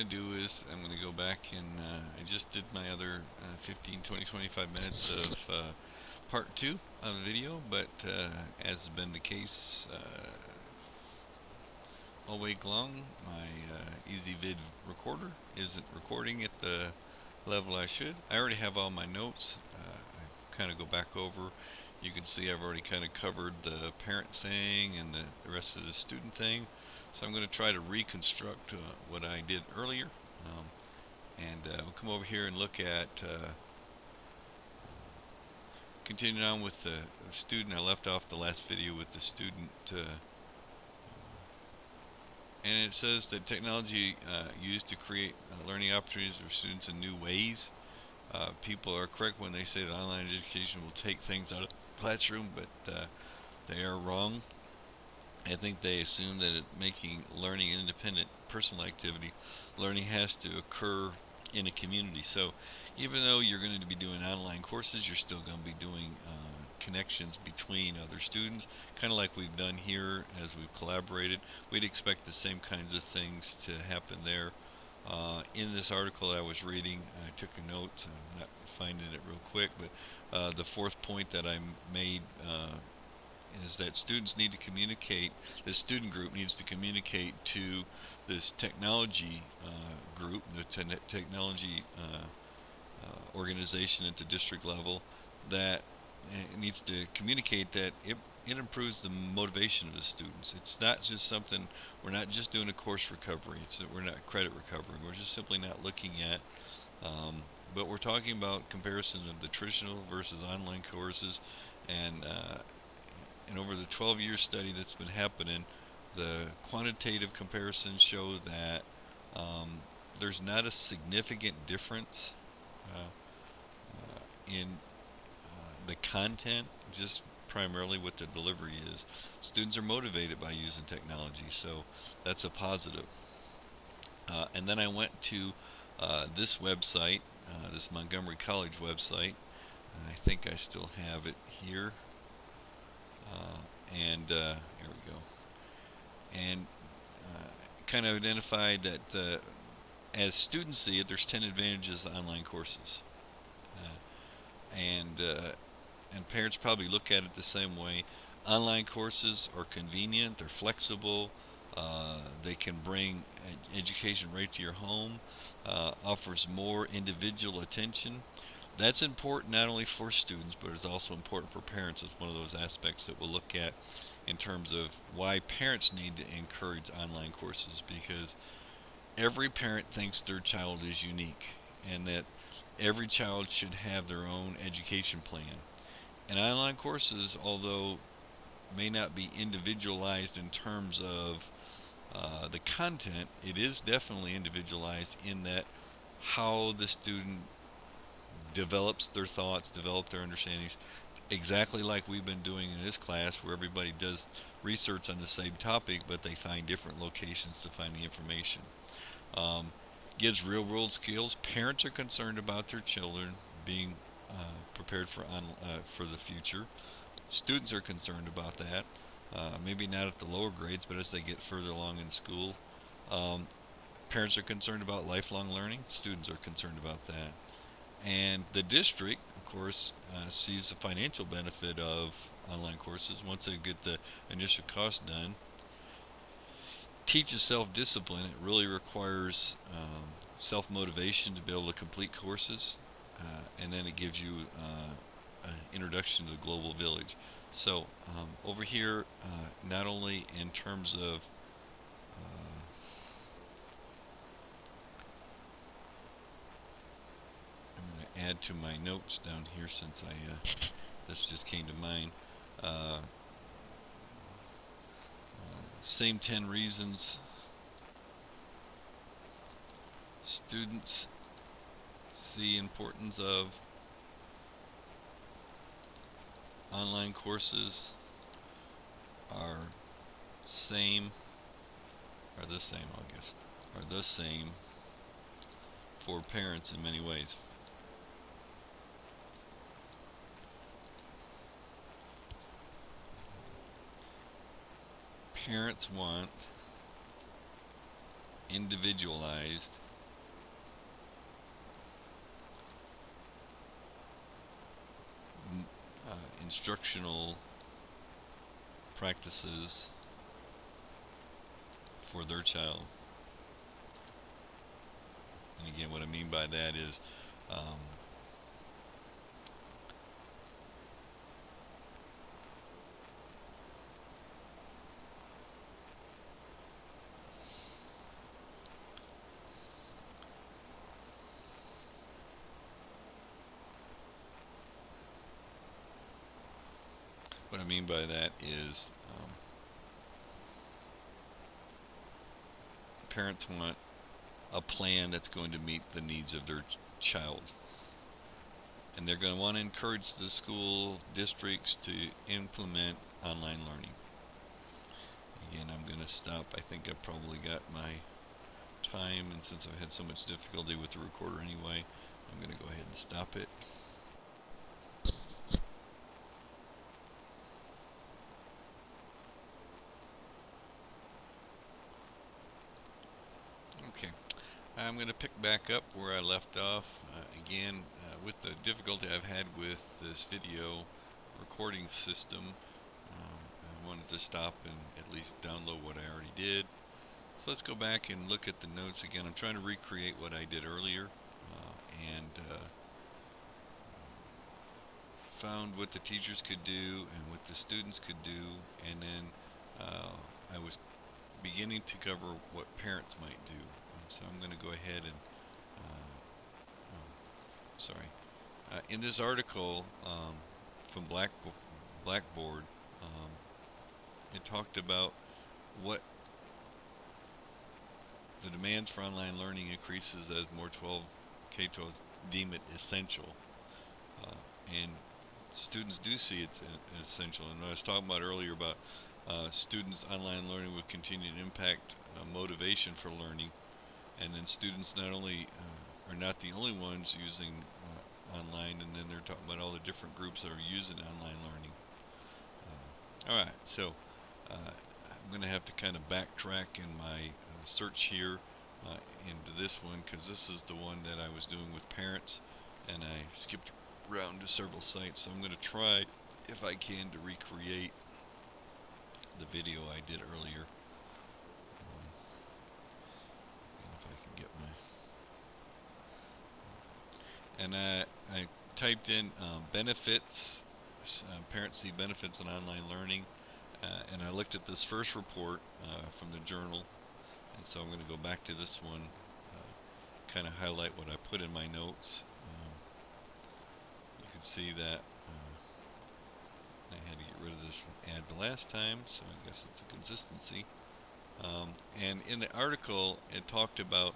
going to do is I'm going to go back and I just did my other 15, 20, 25 minutes of part two of the video, but as has been the case all week long, my EasyVid recorder isn't recording at the level I should. I already have all my notes. I kind of go back over. You can see I've already kind of covered the parent thing and the rest of the student thing. So I'm going to try to reconstruct what I did earlier. Um, and we'll come over here and look at continuing on with the student. I left off the last video with the student, and it says that technology used to create learning opportunities for students in new ways. People are correct when they say that online education will take things out of the classroom, but they are wrong. I think they assume that making learning an independent personal activity, learning has to occur in a community. So even though you're going to be doing online courses, you're still going to be doing connections between other students, kind of like we've done here as we've collaborated. We'd expect the same kinds of things to happen there. In this article I was reading, I took a note. I'm not finding it real quick, but the fourth point that I made is that students need to communicate, the student group needs to communicate to this technology group, the technology organization at the district level, that it needs to communicate that it improves the motivation of the students. It's not just something, we're not just doing a course recovery, we're not credit recovery, we're just simply not looking at, but we're talking about comparison of the traditional versus online courses, and over the 12-year study that's been happening, the quantitative comparisons show that there's not a significant difference in the content, just primarily what the delivery is. Students are motivated by using technology, so that's a positive. And then I went to this website, this Montgomery College website. I think I still have it here. And here we go. And kind of identified that as students see it, there's 10 advantages of online courses. And parents probably look at it the same way. Online courses are convenient, they're flexible, they can bring education right to your home, offers more individual attention. That's important not only for students, but it's also important for parents. It's one of those aspects that we'll look at in terms of why parents need to encourage online courses, because every parent thinks their child is unique and that every child should have their own education plan. And online courses, although may not be individualized in terms of the content, it is definitely individualized in that how the student develops their thoughts, develop their understandings, exactly like we've been doing in this class, where everybody does research on the same topic, but they find different locations to find the information. Gives real world skills. Parents are concerned about their children being prepared for the future. Students are concerned about that. Maybe not at the lower grades, but as they get further along in school. Parents are concerned about lifelong learning. Students are concerned about that. And the district, of course, sees the financial benefit of online courses once they get the initial cost done. Teaches self-discipline. It really requires self-motivation to be able to complete courses, and then it gives you an introduction to the global village. So over here, not only in terms of add to my notes down here, since this just came to mind. Same 10 reasons students see importance of online courses are the same, I guess, are the same for parents in many ways. Parents want individualized instructional practices for their child. And again, what I mean by that is um, what I mean by that is parents want a plan that's going to meet the needs of their child. And they're going to want to encourage the school districts to implement online learning. Again, I'm going to stop. I think I probably got my time, and since I've had so much difficulty with the recorder anyway, I'm going to go ahead and stop it. Okay, I'm going to pick back up where I left off. Again, with the difficulty I've had with this video recording system, I wanted to stop and at least download what I already did. So let's go back and look at the notes again. I'm trying to recreate what I did earlier, and found what the teachers could do and what the students could do, and then I was beginning to cover what parents might do. And so I'm going to go ahead and in this article from Blackboard, it talked about what the demands for online learning increases as more K-12 deem it essential, and students do see it as essential. And I was talking about earlier about students' online learning will continue to impact motivation for learning, and then students not only are not the only ones using online, and then they're talking about all the different groups that are using online learning. Alright, so I'm going to have to kind of backtrack in my search here into this one, because this is the one that I was doing with parents, and I skipped around to several sites, so I'm going to try, if I can, to recreate the video I did earlier. If I can get my... And I typed in benefits, parents see benefits in online learning, and I looked at this first report from the journal, and so I'm going to go back to this one, kind of highlight what I put in my notes. You can see that I had to get rid of this ad the last time, so I guess it's a consistency. And in the article, it talked about,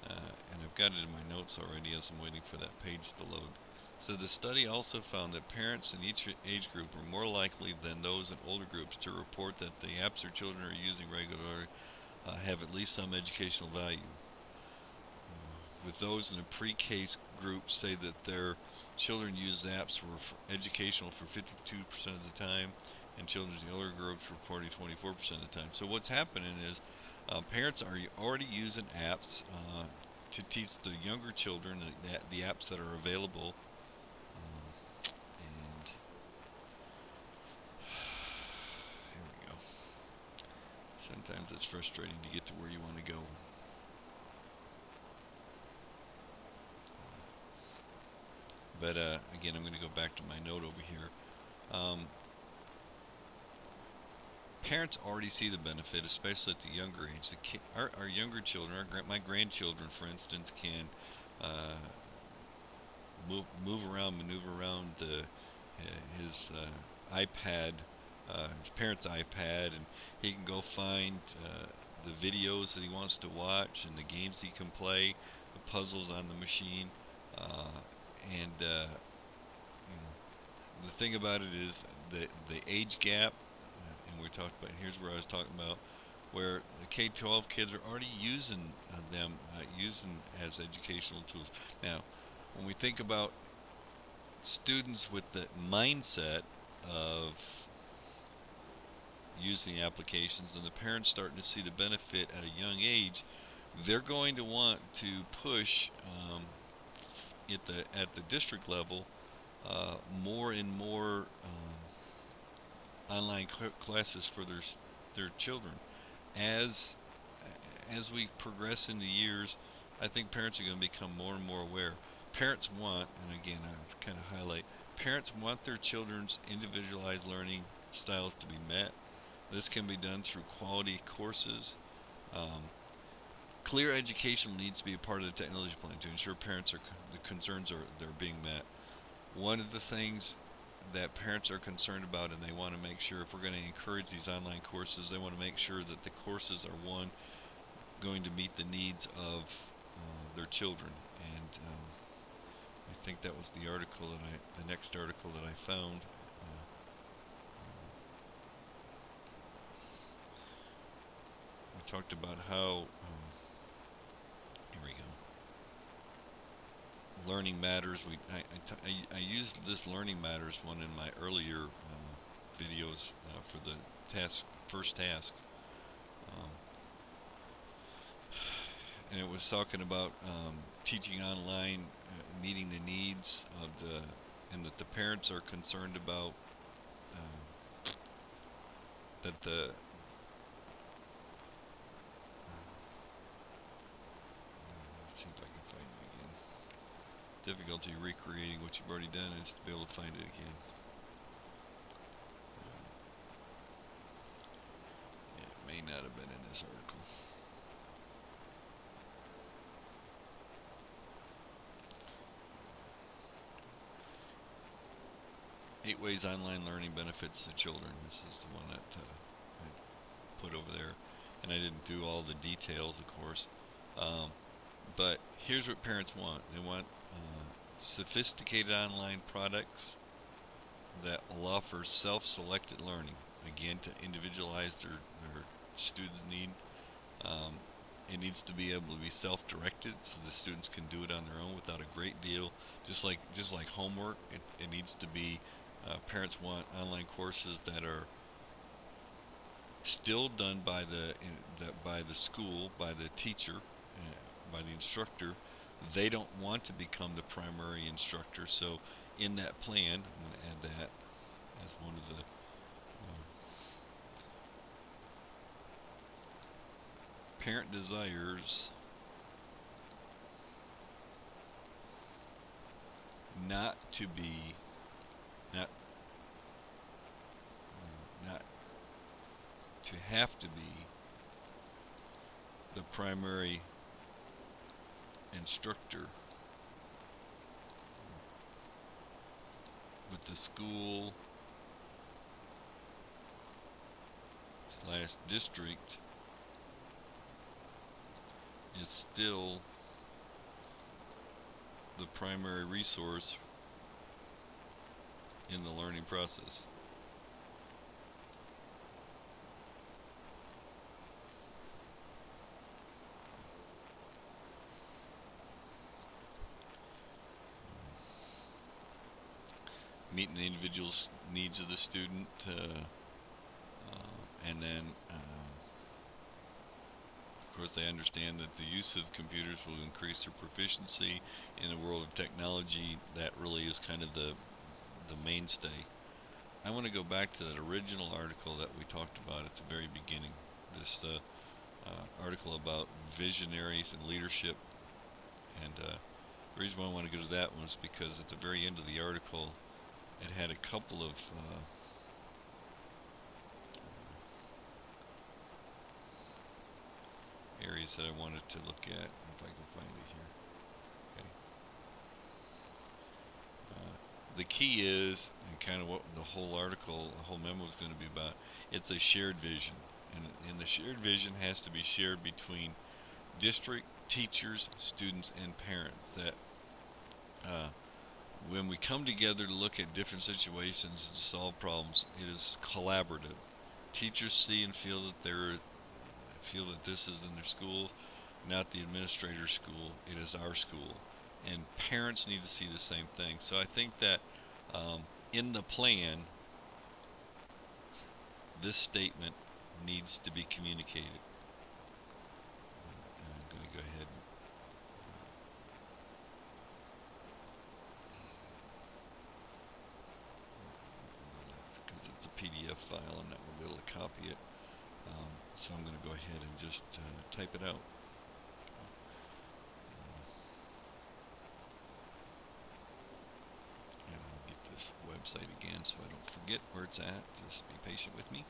and I've got it in my notes already as I'm waiting for that page to load. So the study also found that parents in each age group are more likely than those in older groups to report that the apps their children are using regularly have at least some educational value. With those in the pre-K group say that their children use apps for educational for 52% of the time, and children in the older groups reporting 24% of the time. So what's happening is parents are already using apps to teach the younger children the apps that are available. And here we go. Sometimes it's frustrating to get to where you want to go. But again, I'm going to go back to my note over here. Parents already see the benefit, especially at the younger age. Our younger children, my grandchildren, for instance, can maneuver around his iPad, his parents' iPad, and he can go find the videos that he wants to watch and the games he can play, the puzzles on the machine. And the thing about it is the age gap, and we talked about, here's where I was talking about, where the K-12 kids are already using them, using as educational tools. Now, when we think about students with the mindset of using applications, and the parents starting to see the benefit at a young age, they're going to want to push at the district level more and more online classes for their children. As as we progress in the years, I think parents are going to become more and more aware. Parents want, and again, I kind of highlight, parents want their children's individualized learning styles to be met. This can be done through quality courses. Um, Clear education needs to be a part of the technology plan to ensure parents are the concerns are they're being met. One of the things that parents are concerned about, and they want to make sure if we're going to encourage these online courses, they want to make sure that the courses are one going to meet the needs of their children. And I think that was the next article that I found. We talked about how, here we go, learning matters. I used this learning matters one in my earlier videos for the first task. Um, and it was talking about teaching online, meeting the needs of and that the parents are concerned about that the let's see if I can find it again. Difficulty recreating what you've already done is to be able to find it again. It may not have been in this article. 8 ways online learning benefits the children. This is the one that I put over there, and I didn't do all the details, of course. Um, but here's what parents want. They want sophisticated online products that will offer self-selected learning. Again, to individualize their students' need. Um, it needs to be able to be self-directed, so the students can do it on their own without a great deal. Just like homework, it needs to be. Parents want online courses that are still done by the school, by the teacher, by the instructor. They don't want to become the primary instructor, so in that plan, I'm going to add that as one of the parent desires not to be not not to have to be the primary instructor with the school slash district is still the primary resource in the learning process. Meeting the individual's needs of the student, and then of course they understand that the use of computers will increase their proficiency in the world of technology. That really is kind of the mainstay. I want to go back to that original article that we talked about at the very beginning. This article about visionaries and leadership. And the reason why I want to go to that one is because at the very end of the article, it had a couple of areas that I wanted to look at, if I can find it here. Okay. The key is, and kind of what the whole article, the whole memo is going to be about, it's a shared vision. And the shared vision has to be shared between district, teachers, students, and parents. That when we come together to look at different situations and solve problems, it is collaborative. Teachers see and feel that this is in their school, not the administrator's school. It is our school, and parents need to see the same thing. So I think that in the plan, this statement needs to be communicated. And I'm going to go ahead and PDF file, and that will be able to copy it. So I'm going to go ahead and just type it out. And I'll get this website again so I don't forget where it's at. Just be patient with me.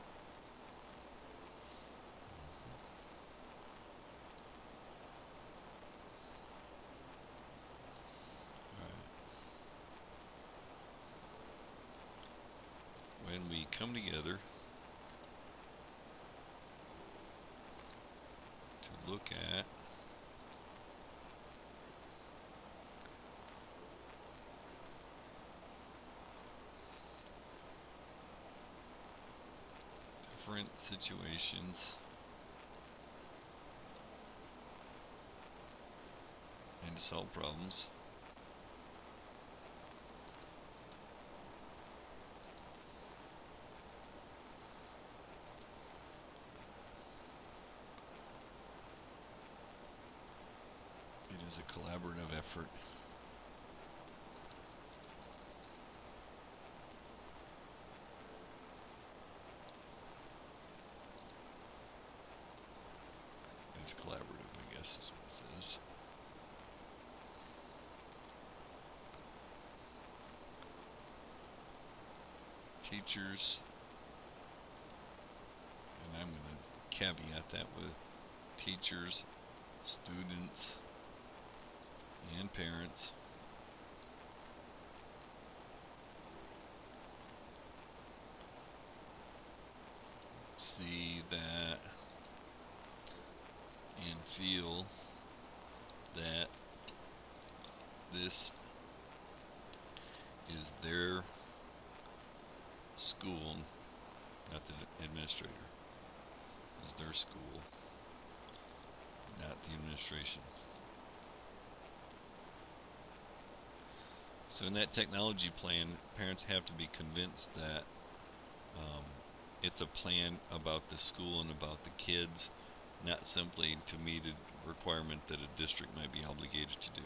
When we come together to look at different situations and to solve problems, it is a collaborative effort. It's collaborative, I guess is what it says. Teachers, and I'm going to caveat that with teachers, students, and parents see that and feel that this is their school, not the administrator, is their school, not the administration. So in that technology plan, parents have to be convinced that it's a plan about the school and about the kids, not simply to meet a requirement that a district might be obligated to do.